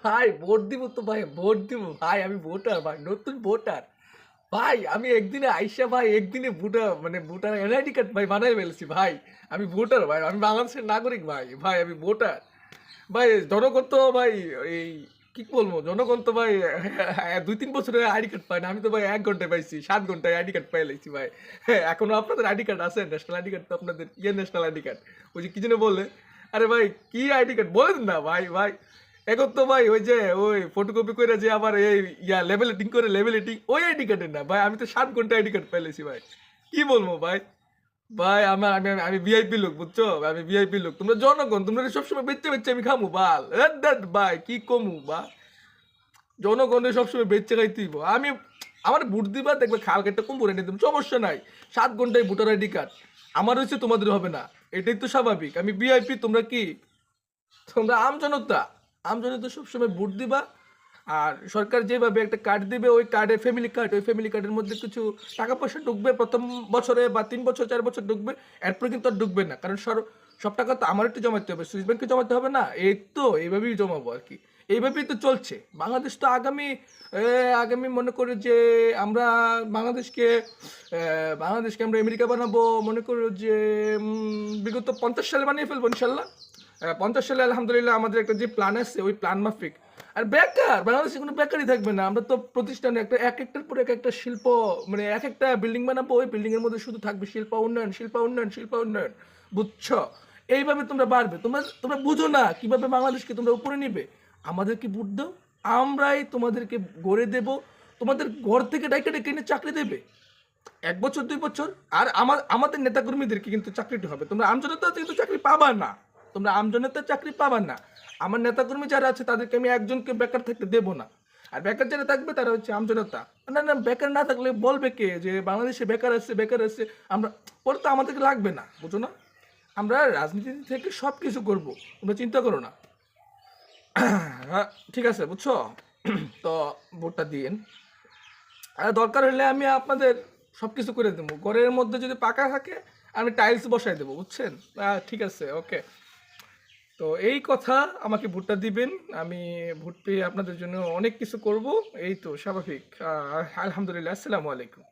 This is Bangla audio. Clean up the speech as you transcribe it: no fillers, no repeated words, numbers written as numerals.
ভাই ভোট দিব তো ভাই, ভোট দিব ভাই, আমি ভোটার ভাই, নতুন ভোটার ভাই। আমি একদিনে আইসা ভাই, একদিনে ভোটার মানে ভোটার এনআইডি কার্ড ভাই বানাই ফেলছি ভাই। আমি ভোটার ভাই, আমি বাংলাদেশের নাগরিক ভাই, ভাই আমি ভোটার ভাই। জনগণ তো ভাই এই কি বলবো, জনগণ তো ভাই ২-৩ বছরের আইডি কার্ড পায় না। আমি তো ভাই ১ ঘন্টায় পাইছি, ৭ ঘন্টায় আইডি কার্ড পাই লাইছি ভাই। হ্যাঁ, এখনো আপনাদের আইডি কার্ড আছে? ন্যাশনাল আইডি কার্ড তো আপনাদের ন্যাশনাল আইডি কার্ড। ওই যে কি যেন বলে? আরে ভাই কি আইডি কার্ড বলেন না ভাই, ভাই। এখন তো ভাই ওই যে ওই ফটোকপি কইরা যে আবার এই লেভেলেটিং করে লেভেলেটিং ওই আইডি কার্ডের না ভাই। আমি তো ৭ ঘন্টায় আইডি কার্ড পাই লাইছি ভাই। কি বলবো ভাই? ভাই আমার আমি ভিআইপি লোক বুঝছো? আমি ভিআইপি লোক। তোমরা জনগণ, তোমরা সবসময় বেচে, বেচে আমি খামু বাল। ধ্যাৎ ভাই কি কমু বা জনগণের সবসময় বেচে খাইতেইব। আমি আমার ভোট দিবা দেখবে খাল কেটে কম করে নিতাম, সমস্যা নাই। ৭ ঘন্টায় ভোটার আইডি কার্ড। আমার হইছে তোমাদের হবে না। এটাই তো স্বাভাবিক। আমি ভিআইপি, তোমরা কি? তোমরা আমজনতা। আমজনতা সবসময় ভোট দিবা। আর সরকার যেভাবে একটা কার্ড দিবে ওই কার্ডে ফ্যামিলি কার্ড, ওই ফ্যামিলি কার্ডের মধ্যে কিছু টাকা পয়সা ঢুকবে প্রথম বছরে বা ৩ বছর ৪ বছর ঢুকবে। এরপরে কিন্তু আর ঢুকবে না। কারণ সব টাকা তো আমার একটু জমাতে হবে, সুইস ব্যাংকে জমাতে হবে না? এই তো এইভাবেই জমাবো আর কি। এইভাবেই তো চলছে বাংলাদেশ। তো আগামী মনে করে যে আমরা বাংলাদেশকে বাংলাদেশকে আমরা আমেরিকা বানাবো, মনে করো যে বিগত ৫০ সালে বানিয়ে ফেলবো ইনশাল্লাহ। ৫০ সালে আলহামদুলিল্লাহ আমাদের একটা যে প্ল্যান আছে ওই প্ল্যান মাফিক। আর বেকার বাংলাদেশে কোনো বেকারই থাকবে না। আমরা তো প্রতিষ্ঠানে এক একটার পর এক একটা শিল্প, মানে এক একটা বিল্ডিং বানাবো, ওই বিল্ডিং এর মধ্যে শুধু থাকবে শিল্প উন্নয়ন, শিল্প উন্নয়ন, শিল্প উন্নয়ন। বুঝছো? এইভাবে তোমরা বাড়বে। তোমরা তোমরা বুঝো না কিভাবে বাংলাদেশকে তোমরা উপরে নিবে। আমাদেরকে ভোট দাও, আমরাই তোমাদেরকে গড়ে দেব। তোমাদের ঘর থেকে ডাইকা ডেকে এনে চাকরি দেবে ১ বছর ২ বছর। আর আমাদের নেতাকর্মীদেরকে কিন্তু চাকরিটা হবে। তোমরা আমজনতা কিন্তু চাকরি পাবা না। তোমরা আমজনতা চাকরি পাবা না। আমার নেতাকর্মী যারা আছে তাদেরকে আমি একজনকে বেকার থাকতে দেব না। আর বেকার যারা থাকবে তারা হচ্ছে আমজনতা। না, না, বেকার না থাকলে বলবে কে যে বাংলাদেশে বেকার আছে, বেকার আছে। আমরা পরে তো আমাদেরকে লাগবে না, বুঝো না? আমরা রাজনীতি থেকে সব কিছু করবো, তোমরা চিন্তা করো না। হ্যাঁ, ঠিক আছে বুঝছো? তো ভোটটা দিন। আর দরকার হলে আমি আপনাদের সব কিছু করে দেবো। ঘরের মধ্যে যদি পাকা থাকে আমি টাইলস বসাই দেবো, বুঝছেন? ঠিক আছে, ওকে। তো এই কথা, আমাকে ভোটটা দিবেন। আমি ভোট পেয়ে আপনাদের জন্য অনেক কিছু করব। এই তো স্বাভাবিক। আলহামদুলিল্লাহ। আসসালামু আলাইকুম।